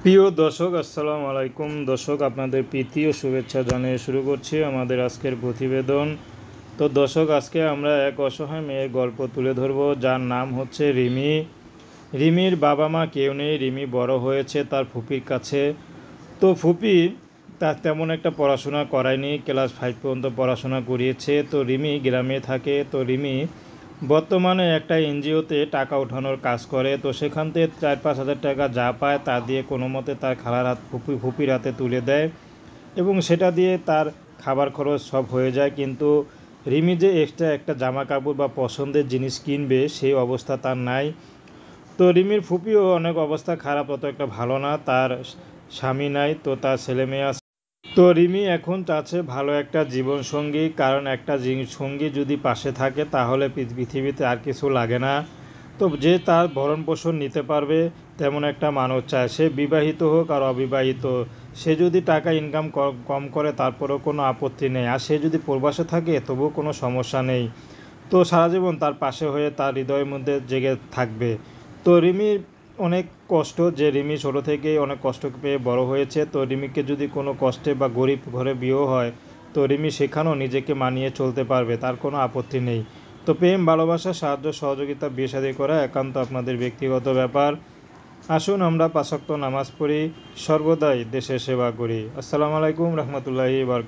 প্রিয় দর্শক, আসসালামু আলাইকুম। দর্শক, আপনাদের প্রীতি ও শুভেচ্ছা জানিয়ে শুরু করছি আমাদের আজকের প্রতিবেদন। তো দর্শক, আজকে আমরা এক অসহায় মেয়ের গল্প তুলে ধরব, যার নাম হচ্ছে রিমি। রিমির বাবা মা কেউ নেই। রিমি বড় হয়েছে তার ফুপির কাছে। তো ফুপি তার তেমন একটা পড়াশোনা করায়নি, ক্লাস 5 পর্যন্ত পড়াশোনা করিয়েছে। তো রিমি গ্রামে থাকে। তো রিমি বর্তমানে একটা এনজিওতে টাকা ওঠানোর কাজ করে। তো সেখান থেকে 4-5 হাজার টাকা যা পায় তা দিয়ে কোনো মতে তার খালার হাত ফুপির হাতে তুলে দেয়, এবং সেটা দিয়ে তার খাবার খরচ সব হয়ে যায়। কিন্তু রিমি যে এক্সট্রা একটা জামা কাপড় বা পছন্দের জিনিস কিনবে সেই অবস্থা তার নাই। তো রিমির ফুপিও অনেক অবস্থা খারাপ, অত একটা ভালো না। তার স্বামী নাই, তো তার ছেলে মেয়ে আছে। তো রিমি এখন চাচ্ছে ভালো একটা জীবনসঙ্গী, কারণ একটা সঙ্গী যদি পাশে থাকে তাহলে পৃথিবীতে আর কিছু লাগে না। তো যে তার ভরণ পোষণ নিতে পারবে তেমন একটা মানুষ চায়, সে বিবাহিত হোক আর অবিবাহিত। সে যদি টাকা ইনকাম কম করে তারপরেও কোনো আপত্তি নেই, আর সে যদি প্রবাসে থাকে তবুও কোনো সমস্যা নেই। তো সারা জীবন তার পাশে হয়ে তার হৃদয়ের মধ্যে জেগে থাকবে। তো রিমির অনেক কষ্ট, যে রিমি ছোটো থেকেই অনেক কষ্ট পেয়ে বড় হয়েছে। তো রিমিকে যদি কোনো কষ্টে বা গরিব ঘরে বিয়েও হয়, তো রিমি সেখানেও নিজেকে মানিয়ে চলতে পারবে, তার কোনো আপত্তি নেই। তো প্রেম, ভালোবাসা, সাহায্য সহযোগিতা, বিয়ে শাদী করা একান্ত আপনাদের ব্যক্তিগত ব্যাপার। আসুন আমরা 5 ওয়াক্ত নামাজ পড়ি, সর্বদাই দেশের সেবা করি। আসসালামু আলাইকুম রহমতুল্লাহি বারাকাতুহু।